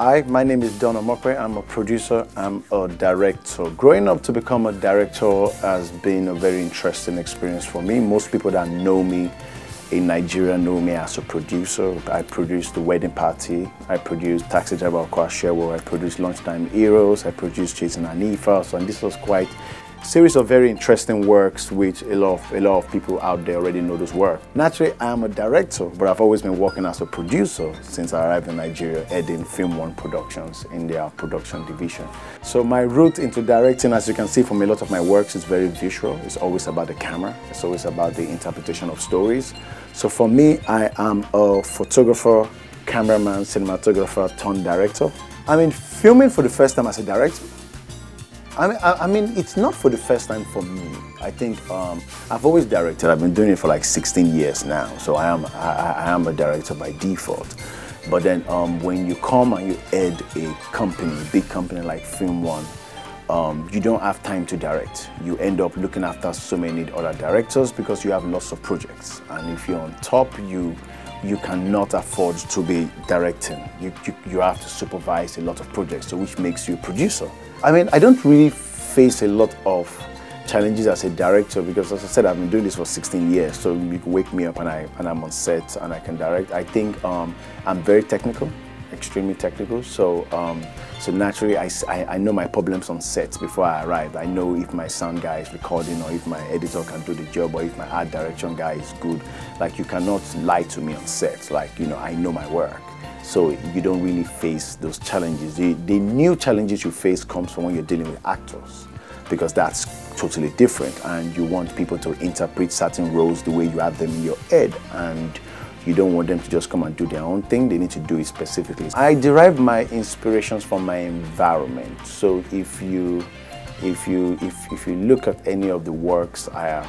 Hi, my name is Omope. I'm a producer, I'm a director. Growing up to become a director has been a very interesting experience for me. Most people that know me in Nigeria know me as a producer. I produced The Wedding Party, I produced Taxi Driver Oko Ashewo, I produced Lunchtime Heroes, I produced Chasing Anifa, so, and this was quite a series of very interesting works which a lot of people out there already know those work. Naturally, I am a director, but I've always been working as a producer since I arrived in Nigeria, heading Film One Productions in their production division. So my route into directing, as you can see from a lot of my works, is very visual. It's always about the camera. It's always about the interpretation of stories. So for me, I am a photographer, cameraman, cinematographer, turned director. I mean, filming for the first time as a director, I mean, it's not for the first time for me. I think I've always directed. I've been doing it for like 16 years now, so I am a director by default. But then when you come and you head a company, big company like Film One, you don't have time to direct. You end up looking after so many other directors because you have lots of projects. And if you're on top, you cannot afford to be directing. You have to supervise a lot of projects, so which makes you a producer. I mean, I don't really face a lot of challenges as a director because, as I said, I've been doing this for 16 years. So you can wake me up and I'm on set and I can direct. I think I'm very technical, extremely technical. So so naturally, I know my problems on sets before I arrive. I know if my sound guy is recording or if my editor can do the job or if my art direction guy is good. Like, you cannot lie to me on set. Like, you know, I know my work. So you don't really face those challenges. The new challenges you face comes from when you're dealing with actors, because that's totally different and you want people to interpret certain roles the way you have them in your head, and you don't want them to just come and do their own thing. They need to do it specifically. I derive my inspirations from my environment. So if you look at any of the works I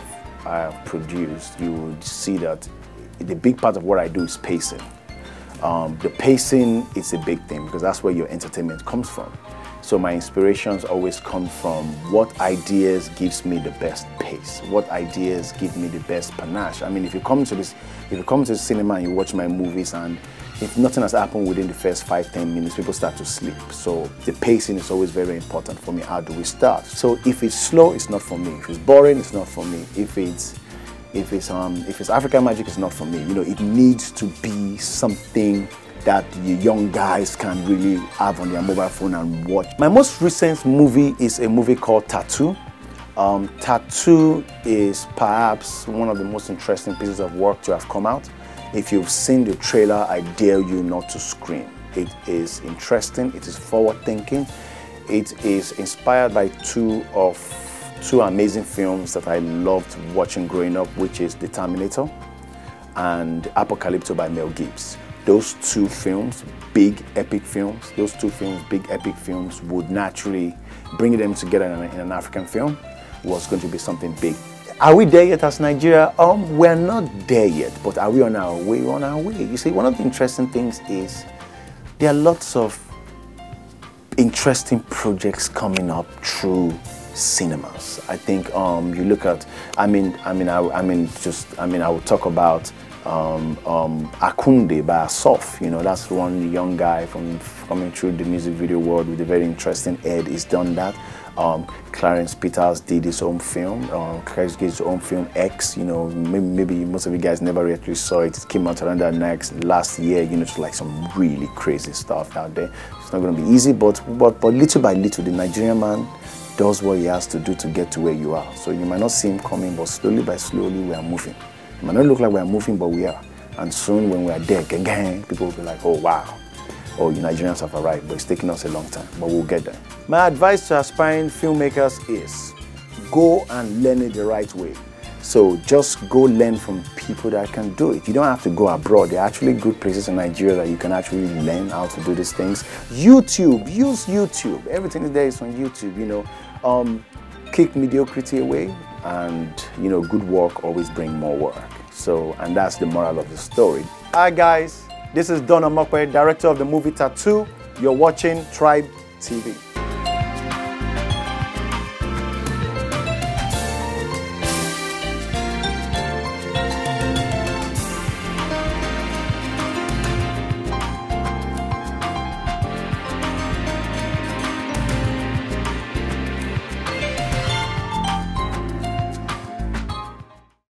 have produced, you would see that the big part of what I do is pacing. The pacing is a big thing because that's where your entertainment comes from. So my inspirations always come from what ideas gives me the best pace, what ideas give me the best panache. I mean, if you come to the cinema and you watch my movies and if nothing has happened within the first 5–10 minutes, people start to sleep. So the pacing is always very important for me. How do we start? So if it's slow, it's not for me. If it's boring, it's not for me. If it's African magic, it's not for me. You know, it needs to be something that the young guys can really have on their mobile phone and watch. My most recent movie is a movie called Tatu. Tatu is perhaps one of the most interesting pieces of work to have come out. If you've seen the trailer, I dare you not to scream. It is interesting, it is forward-thinking. It is inspired by two amazing films that I loved watching growing up, which is The Terminator and Apocalypto by Mel Gibson. Those two films, big epic films, would naturally, bring them together in an African film was going to be something big. Are we there yet as Nigeria? We're not there yet, but are we on our way? We're on our way. You see, one of the interesting things is there are lots of interesting projects coming up through cinemas. I think you look at, I will talk about Akunde by Asaf. You know, that's one young guy coming through the music video world with a very interesting head. He's done that. Clarence Peters did his own film. Clarence did his own film X. You know, maybe most of you guys never actually saw it. It came out around that last year. You know, it's like some really crazy stuff out there. It's not going to be easy, but little by little, the Nigerian man does what he has to do to get to where you are. So you might not see him coming, but slowly by slowly we are moving. It might not look like we are moving, but we are. And soon when we are there, gang, people will be like, oh wow, oh, you Nigerians have arrived, but it's taking us a long time, but we'll get there. My advice to aspiring filmmakers is go and learn it the right way. So just go learn from people that can do it. You don't have to go abroad. There are actually good places in Nigeria that you can actually learn how to do these things. YouTube, use YouTube. Everything there is on YouTube, you know. Kick mediocrity away, and you know, good work always bring more work. So, and that's the moral of the story. Hi guys, this is Omope, director of the movie Tatu. You're watching TRYBE TV.